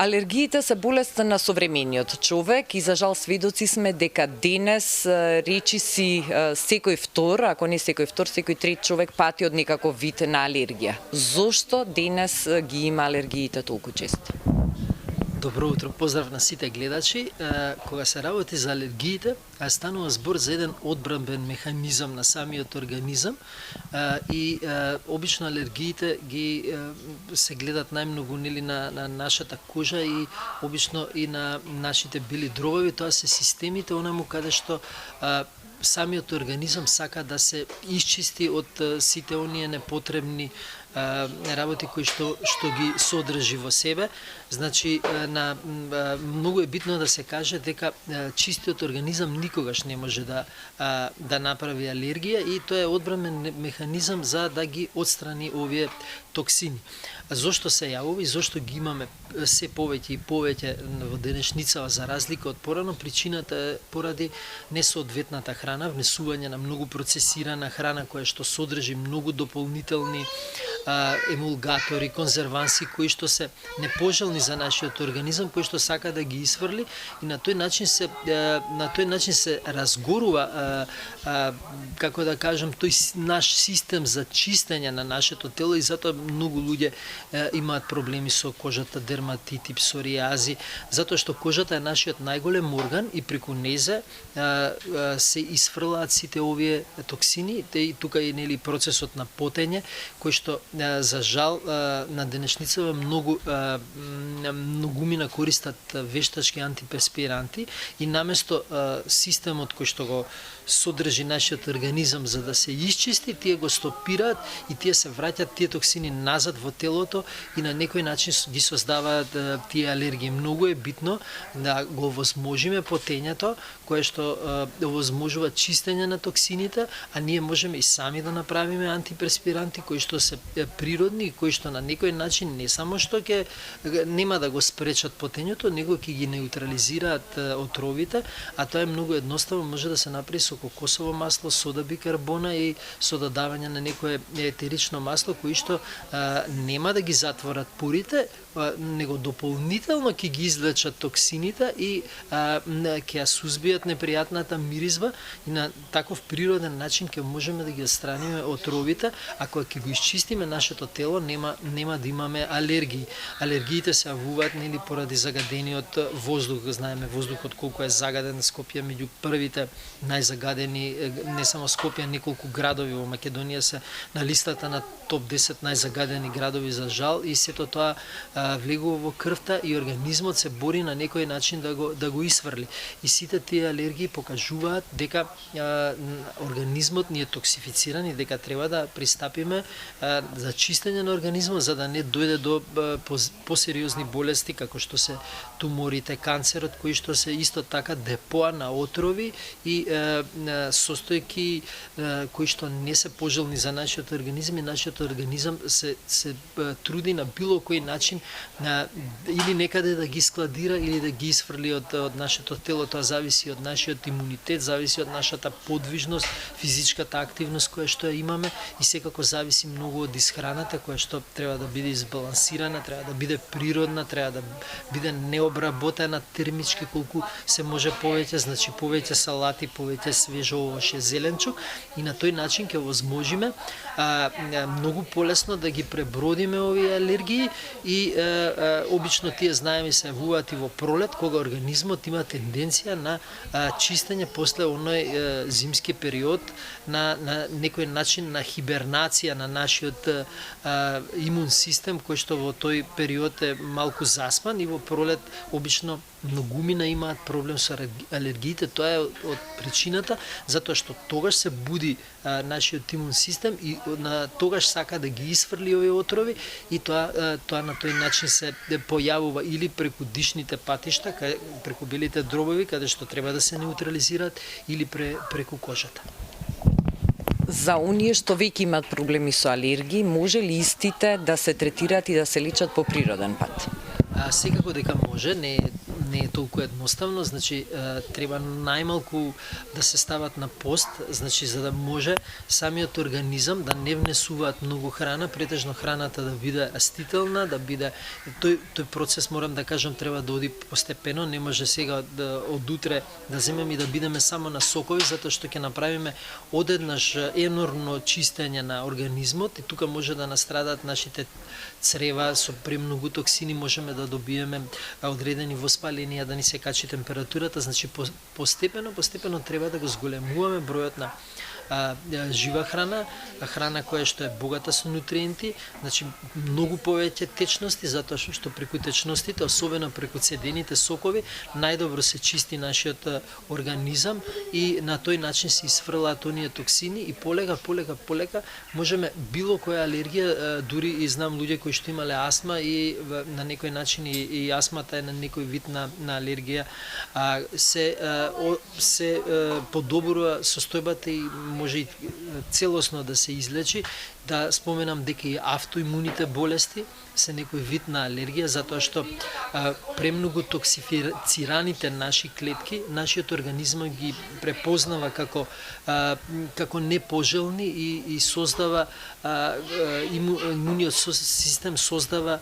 Алергиите се болест на современиот човек и за жал сведоци сме дека денес речиси секој втор, ако не секој втор, секој трет човек пати од некаков вид на алергија. Зошто денес ги има алергиите толку често? Добро утро, поздрав на сите гледачи. Кога се работи за алергиите, станува збор за еден одбранбен механизам на самиот организам и обично алергиите ги се гледат најмногу нели на нашата кожа и обично и на нашите бели дробови, тоа се системите онаму каде што самиот организам сака да се исчисти од сите оние непотребни работи кои што ги содржи во себе. Значи, многу е битно да се каже дека чистиот организам никогаш не може да направи алергија и тоа е одбранбен механизам за да ги отстрани овие токсини. Зошто се јавува и зошто ги имаме се повеќе и повеќе во денешницава за разлика од порано? Причината е поради несоодветната храна, внесување на многу процесирана храна која што содржи многу дополнителни емулгатори, конзерванси кои што се непожелни за нашиот организам, кои што сака да ги исфрли и на тој начин се разгорува како да кажам тој наш систем за чистење на нашето тело и затоа многу луѓе имаат проблеми со кожата, дерматити, псориази, затоа што кожата е нашиот најголем орган и преку незе се исфрлаат сите овие токсини, и тука е нели процесот на потење кој што за жал на денешницава многумина користат вештачки антиперспиранти и наместо системот кој што го содржи нашиот организам за да се исчисти, тие го стопираат и тие се враќаат тие токсини назад во телото и на некој начин ги создаваат тие алергии. Многу е битно да го возможиме потењето кое што овозможува чистење на токсините, а ние можеме и сами да направиме антиперспиранти кои што се природни и кои што на некој начин не само што ќе нема да го спречат потењето, него ќе ги неутрализираат отровите, а тоа е многу едноставно, може да се направи со кокосово масло, сода бикарбона и со додавање на некое етерично масло кои што нема да ги затворат порите, него дополнително ќе ги излечат токсините и ќе ја сузбијат непријатната миризба и на таков природен начин ќе можеме да ги отстраниме отровите, а кога ќе го исчистиме нашето тело нема да имаме алергии. Алергиите се јавуваат нели поради загадениот воздух, знаеме воздухот колку е загаден, Скопје меѓу првите најзагадени, не само Скопје, неколку градови во Македонија се на листата на топ 10 најзагадени градови за жал и сето тоа влегува во крвта и организмот се бори на некој начин да го исфрли. И сите тие алергии покажуваат дека организмот ни е токсифициран и дека треба да пристапиме за чистење на организмот за да не дојде до посериозни болести како што се туморите, канцерот, кои што се исто така депоа на отрови и состојки кои што не се пожелни за нашиот организам и нашиот организам се труди на било кој начин или некаде да ги складира или да ги исфрли од нашето тело. Тоа зависи од нашиот имунитет, зависи од нашата подвижност, физичката активност која што ја имаме и секако зависи многу од исхраната која што треба да биде избалансирана, треба да биде природна, треба да биде необработена термички колку се може повеќе, значи повеќе салати, повеќе свежо овоше, зеленчук и на тој начин ќе возможиме многу полесно да ги пребродиме овие алергии и обично тие знаеме се јавуваат и во пролет кога организмот има тенденција на чистење после оној зимски период на некој начин на хибернација на нашиот имун систем кој што во тој период е малку заспан и во пролет обично многумина имаат проблем со алергиите. Тоа е од причината затоа што тогаш се буди нашиот имун систем и на тогаш сака да ги исфрли овие отрови и тоа на тој начин се појавува или преку дишните патишта, преку белите дробови каде што треба да се неутрализираат или преку кожата. За оние што веќе имаат проблеми со алергии, може ли истите да се третираат и да се лечат по природен пат? Секако дека може, не е толку едноставно, значи треба најмалку да се стават на пост, значи за да може самиот организам да не внесуваат многу храна, претежно храната да биде астителна, да биде тој процес, морам да кажам, треба да оди постепено, не може сега од утре да земеме и да бидеме само на сокови, затоа што ќе направиме одеднаш енормно чистење на организмот и тука може да настрадат нашите црева со премногу токсини, можеме да добиеме одредени воспаленија, да ни се качи температурата, значи постепено треба да го зголемуваме бројот на жива храна, храна која што е богата со нутриенти, значи многу повеќе течности, затоа што преку течностите, особено преку цедените сокови, најдобро се чисти нашиот организам и на тој начин се исфрлаат оние токсини и полека можеме било која алергија, дури и знам луѓе кои што имале астма и на некој начин и астмата е на некој вид на алергија, се подобрува состојбата и може и целосно да се излечи. Да споменам дека и автоимуните болести се некој вид на алергија, затоа што премногу токсифицираните наши клетки, нашиот организам ги препознава како непожелни и создава имуниот систем создава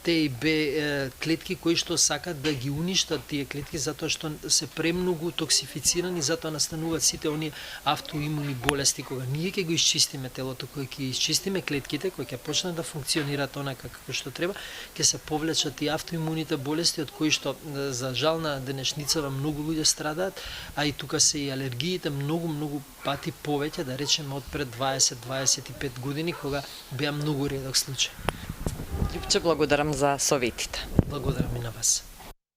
Т и Б клетки кои што сакат да ги уништат тие клетки затоа што се премногу токсифицирани, затоа настануваат сите оние автоимуни болести. Кога ние ќе го исчистиме телото, кога ќе исчистиме клетките, кои ќе почнат да функционираат онака како што треба, ќе се повлечат и автоимуните болести од кои што за жал на денешницава многу луѓе страдаат, а и тука се и алергиите многу пати повеќе, да речеме од пред 20-25 години кога беа многу редок случај. Лјупче, благодарам за советите. Благодарам и на вас.